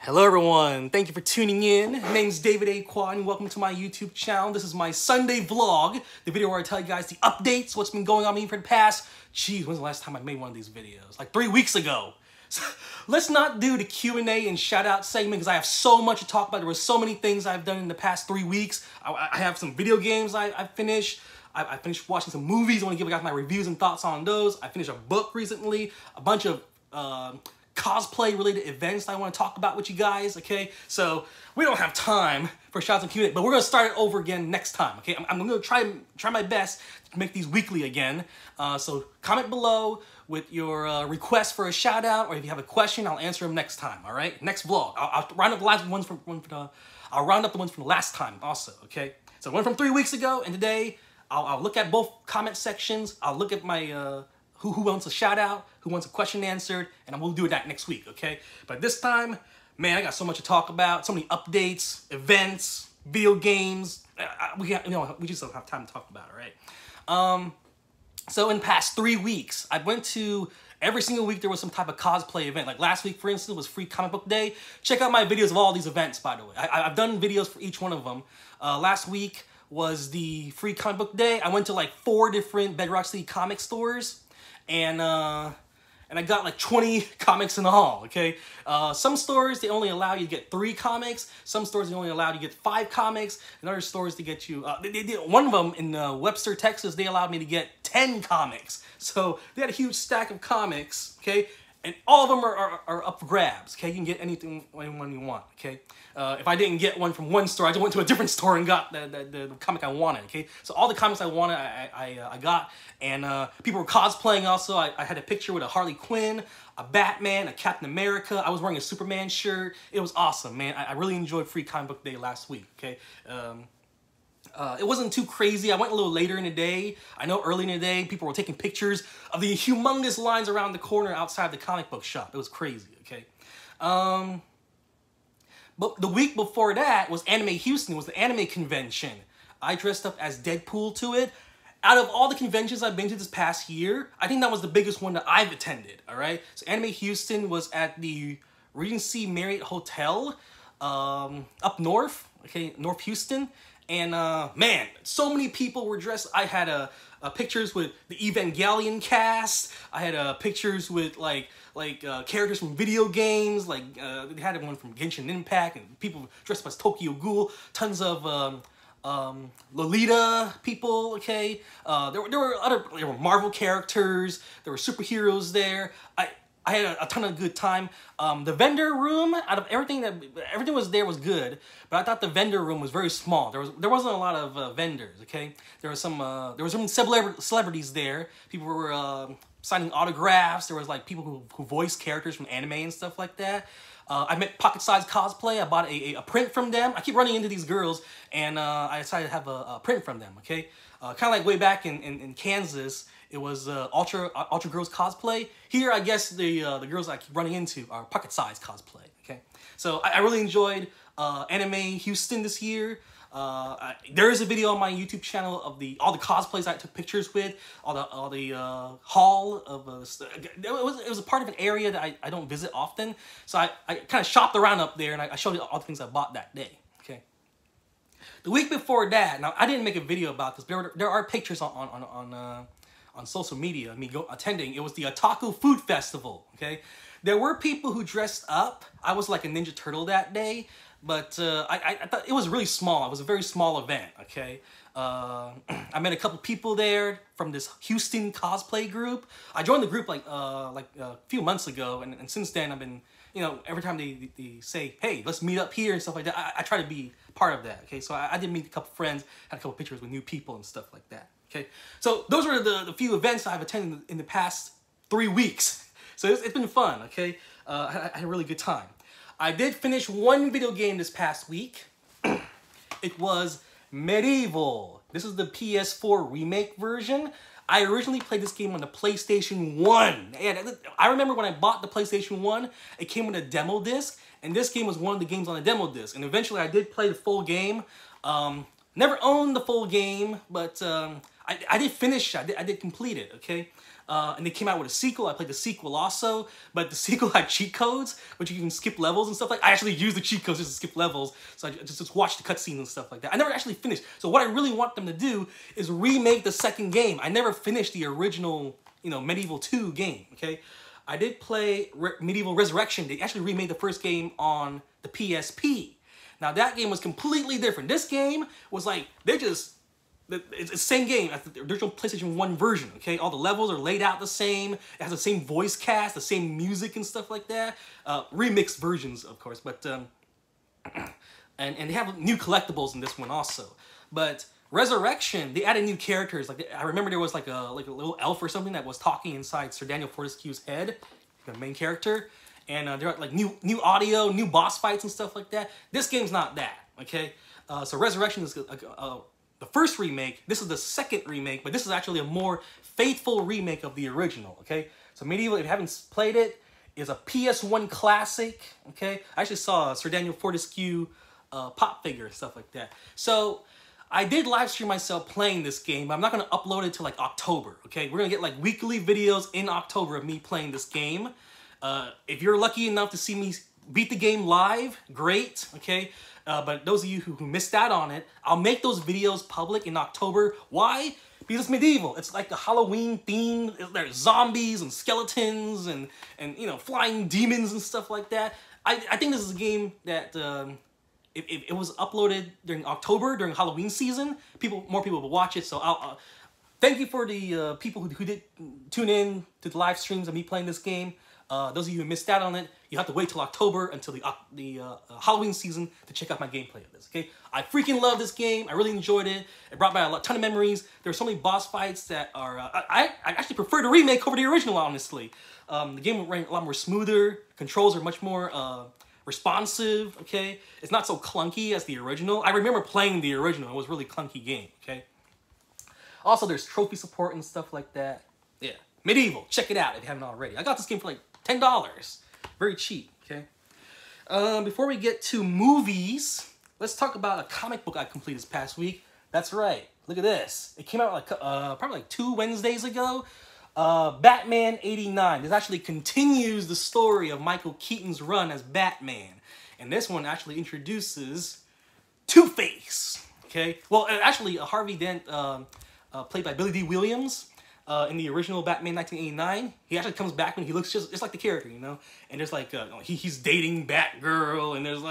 Hello everyone, thank you for tuning in. My name's davidakhoa and welcome to my YouTube channel. This is my Sunday vlog, the video where I tell you guys the updates, what's been going on with me for the past, when's the last time I made one of these videos? Like 3 weeks ago. So, let's not do the Q&A and shout out segment because I have so much to talk about. There were so many things I've done in the past 3 weeks. I have some video games I finished. I finished watching some movies. I want to give you guys my reviews and thoughts on those. I finished a book recently, a bunch of cosplay related events I want to talk about with you guys, okay? So we don't have time for shouts and Q&A, but we're going to start it over again next time, okay? I'm going to try my best to make these weekly again. So comment below with your request for a shout out, or if you have a question, I'll answer them next time, all right? Next vlog. I'll round up the last ones I'll round up the ones from the last time also, okay? So one from 3 weeks ago, and today I'll look at both comment sections. I'll look at my who wants a shout out, who wants a question answered, and we'll do that next week, okay? But this time, man, I got so much to talk about, so many updates, events, video games. We just don't have time to talk about it, right? So in the past 3 weeks, I went to every single week there was some type of cosplay event. Like last week, for instance, was Free Comic Book Day. Check out my videos of all these events, by the way. I've done videos for each one of them. Last week was the Free Comic Book Day. I went to like 4 different Bedrock City comic stores. And I got like 20 comics in all, okay? Some stores, they only allow you to get 3 comics. Some stores, they only allow you to get 5 comics. And other stores, to get you... one of them in Webster, Texas, they allowed me to get 10 comics. So they had a huge stack of comics, okay? And all of them are up for grabs, okay? You can get anything, anyone you want, okay? If I didn't get one from one store, I just went to a different store and got the comic I wanted, okay? So all the comics I wanted, I got. And people were cosplaying also. I had a picture with a Harley Quinn, a Batman, a Captain America. I was wearing a Superman shirt. It was awesome, man. I really enjoyed Free Comic Book Day last week, okay? It wasn't too crazy. I went a little later in the day. I know early in the day, people were taking pictures of the humongous lines around the corner outside the comic book shop. It was crazy, okay? But the week before that was Anime Houston. It was the anime convention. I dressed up as Deadpool to it. Out of all the conventions I've been to this past year, I think that was the biggest one that I've attended, all right? So Anime Houston was at the Regency Marriott Hotel up north, okay, North Houston. And man, so many people were dressed. I had pictures with the Evangelion cast. I had pictures with like characters from video games. Like they had one from Genshin Impact, and people dressed up as Tokyo Ghoul. Tons of Lolita people. Okay, there were Marvel characters. There were superheroes there. I had a ton of good time. The vendor room, out of everything was there was good, but I thought the vendor room was very small. There wasn't a lot of vendors. Okay, there was some celebrities there. People were signing autographs. There was like people who voiced characters from anime and stuff like that. I met Pocket Size Cosplay. I bought a print from them. I keep running into these girls, and I decided to have a print from them. Okay, kind of like way back in Kansas. It was Ultra Girls Cosplay. Here, I guess the girls I keep running into are Pocket Size Cosplay. Okay, so I really enjoyed Anime Houston this year. There is a video on my YouTube channel of all the cosplays I took pictures with, all the haul of it was a part of an area that I don't visit often. So I kind of shopped around up there, and I showed you all the things I bought that day. Okay. The week before that, now I didn't make a video about this, but there are pictures on social media, me attending. It was the Otaku Food Festival, okay? There were people who dressed up. I was like a Ninja Turtle that day, but I thought it was really small. It was a very small event, okay? I met a couple people there from this Houston cosplay group. I joined the group like a few months ago, and since then I've been, every time they say, hey, let's meet up here and stuff like that, I try to be part of that, okay? So I did meet a couple friends, had a couple pictures with new people and stuff like that. Okay, so those were the few events I've attended in the past 3 weeks. So it's been fun, okay? I had a really good time. I did finish one video game this past week. It was Medieval. This is the PS4 remake version. I originally played this game on the PlayStation 1. And I remember when I bought the PlayStation 1, it came with a demo disc. And this game was one of the games on the demo disc. And eventually I did play the full game. Never owned the full game, but I did finish. I did complete it. Okay, And they came out with a sequel. I played the sequel also, but the sequel had cheat codes, which you can skip levels and stuff like that. I actually used the cheat codes just to skip levels, so I just watched the cutscenes and stuff like that. I never actually finished. So what I really want them to do is remake the second game. I never finished the original, Medieval 2 game, okay? I did play Medieval Resurrection. They actually remade the first game on the PSP. Now that game was completely different. This game was like, it's the same game as the original PlayStation 1 version, okay? All the levels are laid out the same. It has the same voice cast, the same music and stuff like that. Remixed versions, of course, but and they have new collectibles in this one also. But Resurrection, they added new characters. Like I remember there was like a little elf or something that was talking inside Sir Daniel Fortescue's head, the main character. And there are like new audio, new boss fights and stuff like that. This game's not that, okay? So Resurrection is the first remake. This is the second remake, but this is actually a more faithful remake of the original, okay? So Medieval, if you haven't played it, is a PS1 classic, okay? I actually saw Sir Daniel Fortescue pop figure and stuff like that. So I did live stream myself playing this game, but I'm not going to upload it till like October, okay? We're going to get like weekly videos in October of me playing this game. If you're lucky enough to see me beat the game live, great, okay? But those of you who missed out on it, I'll make those videos public in October. Why? Because it's medieval. It's like a Halloween theme. There's zombies and skeletons and flying demons and stuff like that. I think this is a game that if it was uploaded during October, during Halloween season, more people will watch it. So I'll thank you for the people who did tune in to the live streams of me playing this game. Those of you who missed out on it, you have to wait till October until the Halloween season to check out my gameplay of this, okay? I freaking love this game. I really enjoyed it. It brought back a ton of memories. There were so many boss fights that are... I actually prefer the remake over the original, honestly. The game ran a lot more smoother. Controls are much more responsive, okay? It's not so clunky as the original. I remember playing the original. It was a really clunky game, okay? Also, there's trophy support and stuff like that. Yeah. Medieval. Check it out if you haven't already. I got this game for like $10. Very cheap, okay? Before we get to movies, let's talk about a comic book I completed this past week. That's right. Look at this. It came out like probably like 2 Wednesdays ago. Batman 89. This actually continues the story of Michael Keaton's run as Batman. And this one actually introduces Two-Face, okay? Well, actually, Harvey Dent, played by Billy D. Williams, in the original Batman 1989, he actually comes back when he looks just like the character, And there's like, he's dating Batgirl, and there's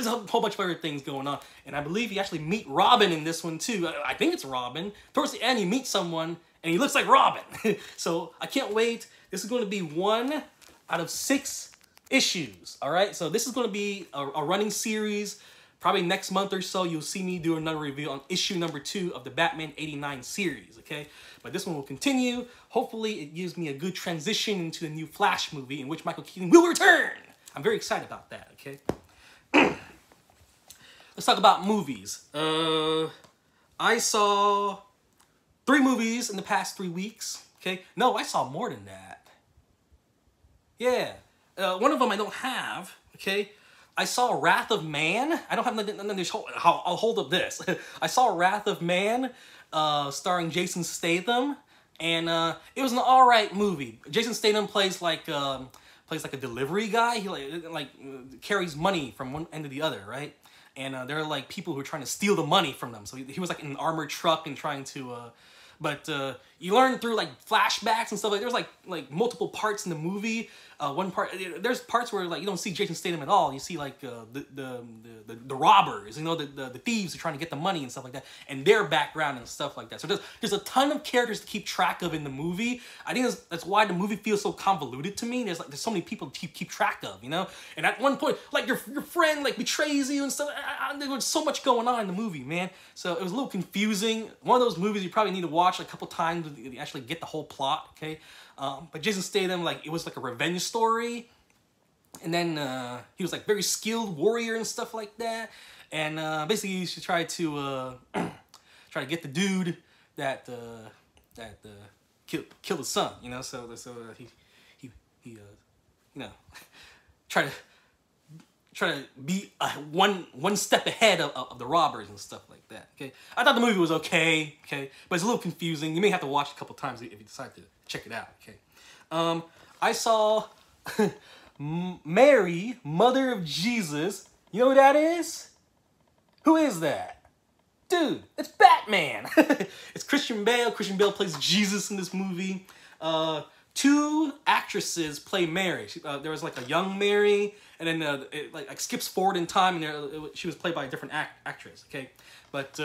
a whole bunch of other things going on. And I believe you actually meet Robin in this one too. I think it's Robin. Towards the end, you meet someone, and he looks like Robin. So I can't wait. This is going to be 1 out of 6 issues, all right? So this is going to be a running series. Probably next month or so, you'll see me do another review on issue number 2 of the Batman 89 series, okay? But this one will continue. Hopefully, it gives me a good transition into the new Flash movie in which Michael Keaton will return. I'm very excited about that, okay? Let's talk about movies. I saw 3 movies in the past 3 weeks, okay? No, I saw more than that. Yeah. One of them I don't have, okay? I saw Wrath of Man. I don't have this. I'll hold up this. I saw Wrath of Man, starring Jason Statham, and it was an alright movie. Jason Statham plays like a delivery guy. He carries money from one end to the other, right? And there are like people who are trying to steal the money from them. So he was like in an armored truck and trying to. But you learn through like flashbacks and stuff. There's like multiple parts in the movie. One part, there's parts where like you don't see Jason Statham at all. You see like the robbers, the thieves who are trying to get the money and stuff like that, and their background and stuff like that. So there's a ton of characters to keep track of in the movie. I think that's why the movie feels so convoluted to me. There's so many people to keep track of, And at one point, like your friend like betrays you and stuff. There was so much going on in the movie, man. So it was a little confusing. One of those movies you probably need to watch a couple times to actually get the whole plot, okay? But Jason Statham, it was like a revenge story. And then he was like very skilled warrior and stuff like that. And basically he should try to get the dude that killed his son, So he try try to be one step ahead of the robbers and stuff like that. Okay, I thought the movie was okay. Okay, but it's a little confusing. You may have to watch it a couple times if you decide to check it out. Okay, I saw Mary, Mother of Jesus. You know who that is? Who is that? Dude, it's Batman. It's Christian Bale. Christian Bale plays Jesus in this movie. Two actresses play Mary. There was like a young Mary, and then it like skips forward in time, and she was played by a different actress. Okay, but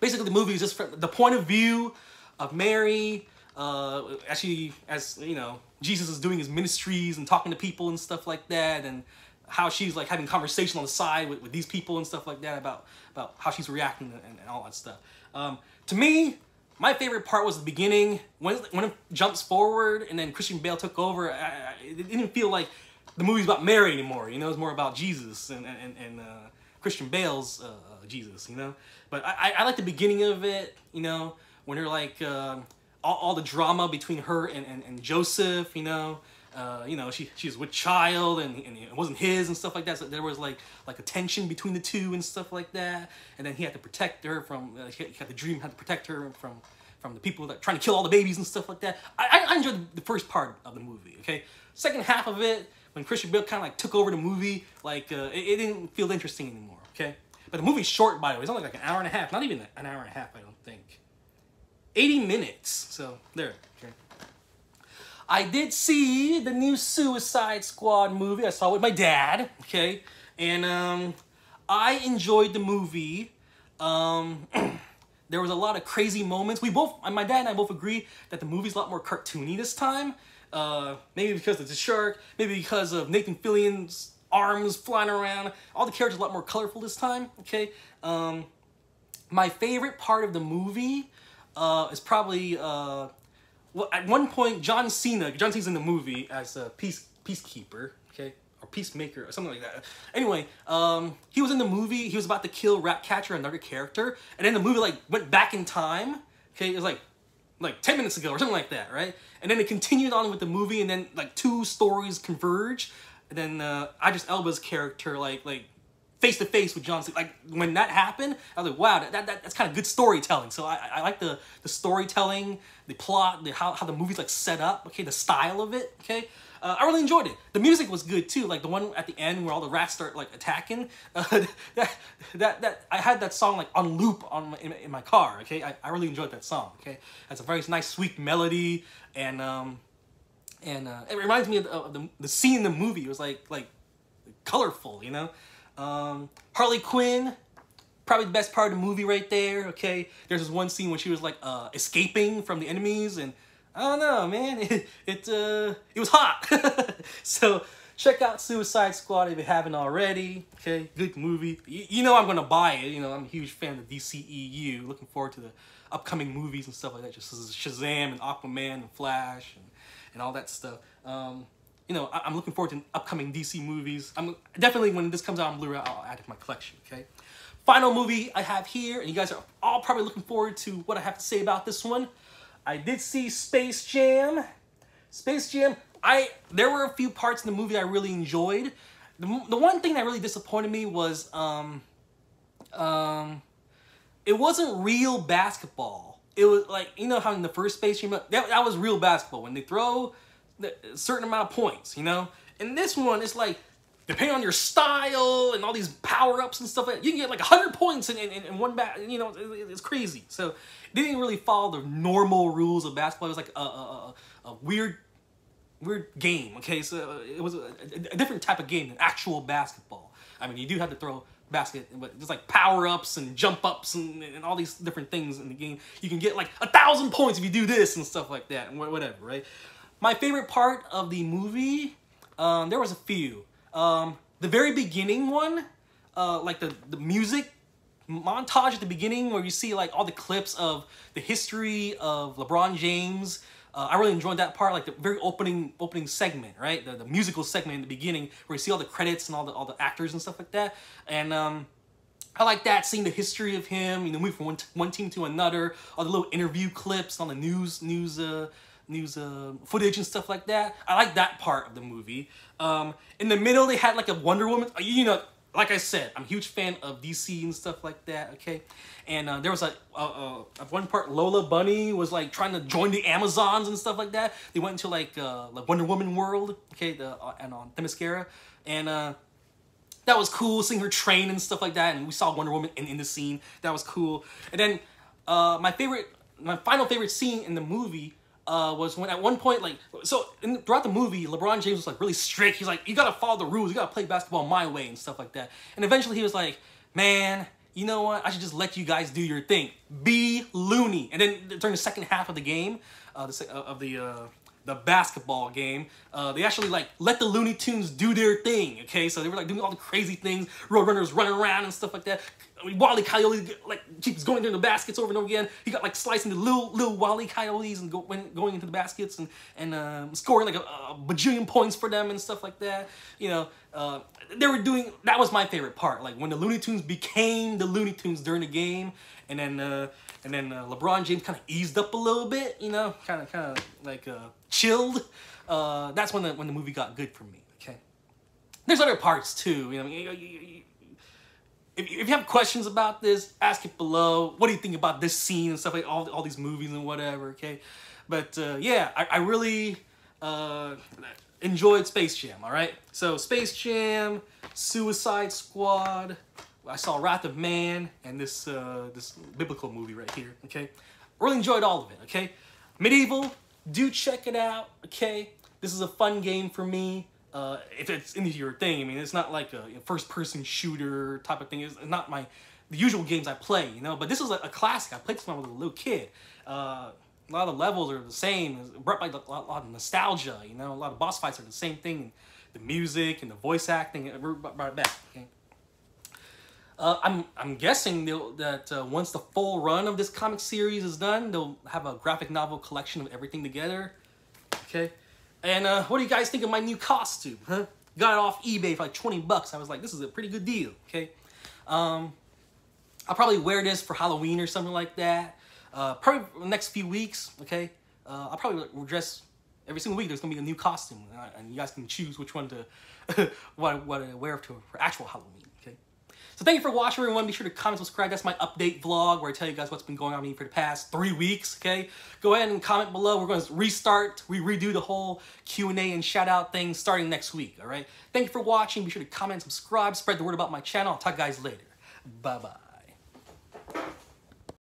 basically the movie is just from the point of view of Mary. Actually, as you know, Jesus is doing his ministries and talking to people and stuff like that, and how she's like having conversation on the side with these people and stuff like that about how she's reacting and all that stuff. To me, my favorite part was the beginning when it jumps forward and then Christian Bale took over. It didn't feel like the movie's about Mary anymore. You know, it's more about Jesus and Christian Bale's Jesus. You know, but I like the beginning of it. You know, when they're like all the drama between her and Joseph. You know, she was with child and it wasn't his and stuff like that. So there was like a tension between the two and stuff like that. And then he had to protect her from. He had the dream, had to protect her from the people that trying to kill all the babies and stuff like that. I enjoyed the first part of the movie. Okay, second half of it, when Christian Bale kind of like took over the movie, like it didn't feel interesting anymore. Okay, but the movie's short, by the way. It's only like an hour and a half. Not even an hour and a half, I don't think. 80 minutes. So there. Okay. I did see the new Suicide Squad movie. I saw it with my dad, okay? And I enjoyed the movie. There was a lot of crazy moments. My dad and I both agree that the movie's a lot more cartoony this time. Maybe because it's a shark, maybe because of Nathan Fillion's arms flying around. All the characters are a lot more colorful this time, okay? My favorite part of the movie is probably... well, at one point, John Cena's in the movie as a peacekeeper, okay, or peacemaker, or something like that. Anyway, he was in the movie. He was about to kill Ratcatcher, another character, and then the movie like went back in time. Okay, it was like 10 minutes ago or something like that, right? And then it continued on with the movie, and then like two stories converge, and then Idris Elba's character like face to face with John Cena. Like when that happened, I was like, wow, that's kind of good storytelling. So I like the storytelling, the plot, how the movie's like set up. Okay, the style of it. Okay, I really enjoyed it. The music was good too. Like the one at the end where all the rats start like attacking. That I had that song like on loop in my car. Okay, I really enjoyed that song. Okay, it's a very nice sweet melody, and it reminds me of the scene in the movie. It was like colorful, you know. Harley Quinn, probably the best part of the movie right there. Okay, there's this one scene when she was like escaping from the enemies, and I don't know, man, it was hot. So check out Suicide Squad if you haven't already. Okay, good movie. You know I'm gonna buy it. You know I'm a huge fan of DCEU. Looking forward to the upcoming movies and stuff like that. Just Shazam and Aquaman and Flash and all that stuff. You know, I'm looking forward to upcoming DC movies. I'm definitely, when this comes out on Blu-ray, I'll add it to my collection, okay? Final movie I have here, and you guys are all probably looking forward to what I have to say about this one. I did see Space Jam. Space Jam, there were a few parts in the movie I really enjoyed. The one thing that really disappointed me was, it wasn't real basketball. It was like, you know how in the first Space Jam, that was real basketball. When they throw a certain amount of points, you know? In this one, it's like, depending on your style and all these power-ups and stuff like that, you can get like 100 points in one you know, it's crazy. So, they didn't really follow the normal rules of basketball. It was like a weird game, okay? So, it was a different type of game than actual basketball. I mean, you do have to throw basket, but there's like power-ups and jump-ups and all these different things in the game. You can get like 1,000 points if you do this and stuff like that, and whatever, right? My favorite part of the movie, there was a few. The very beginning one, like the music montage at the beginning where you see like all the clips of the history of LeBron James. I really enjoyed that part, like the very opening segment, right? The musical segment in the beginning where you see all the credits and all the actors and stuff like that. And I like that, seeing the history of him, you know, moving from one team to another, all the little interview clips on the news footage and stuff like that. I like that part of the movie. In the middle, they had like a Wonder Woman. You know, like I said, I'm a huge fan of DC and stuff like that. Okay, and there was like at one part, Lola Bunny was like trying to join the Amazons and stuff like that. They went into like Wonder Woman world. Okay, and on Themyscira, and that was cool, seeing her train and stuff like that, and we saw Wonder Woman in the scene. That was cool. And then my final favorite scene in the movie was when at one point, like, so throughout the movie, LeBron James was like really strict. He's like, you gotta follow the rules, you gotta play basketball my way and stuff like that. And eventually he was like, man, you know what? I should just let you guys do your thing. Be loony. And then during the second half of the game, the basketball game, they actually like let the Looney Tunes do their thing. Okay, so they were like doing all the crazy things, Roadrunners running around and stuff like that. Wile E. Coyote like keeps going into the baskets over and over again. He got like slicing the little Wile E. Coyotes and going into the baskets and scoring like a bajillion points for them and stuff like that. You know, they were doing, that was my favorite part. Like when the Looney Tunes became the Looney Tunes during the game, and then LeBron James kind of eased up a little bit. You know, kind of like chilled. That's when the movie got good for me. Okay, there's other parts too. You know, if you have questions about this, ask it below. What do you think about this scene and stuff like all these movies and whatever? Okay, but yeah, I really enjoyed Space Jam. All right, so Space Jam, Suicide Squad. I saw Wrath of Man and this biblical movie right here. Okay, really enjoyed all of it. Okay, Medieval. Do check it out. Okay, this is a fun game for me. If it's into your thing, I mean, it's not like a first-person shooter type of thing. It's not the usual games I play, you know. But this is a classic. I played this when I was a little kid. A lot of the levels are the same. It's brought by a lot of nostalgia, you know. A lot of boss fights are the same thing. The music and the voice acting, it brought it back. Okay. I'm guessing that once the full run of this comic series is done, they'll have a graphic novel collection of everything together. Okay. And what do you guys think of my new costume, huh? Got it off eBay for like 20 bucks. I was like, this is a pretty good deal, okay? I'll probably wear this for Halloween or something like that. Probably the next few weeks, okay? I'll probably dress every single week. There's gonna be a new costume, and you guys can choose which one to what to wear for actual Halloween, okay? So thank you for watching, everyone. Be sure to comment, subscribe. That's my update vlog where I tell you guys what's been going on with me for the past 3 weeks, okay? Go ahead and comment below. We're going to redo the whole Q&A and shout-out thing starting next week, all right? Thank you for watching. Be sure to comment, subscribe, spread the word about my channel. I'll talk to you guys later. Bye-bye.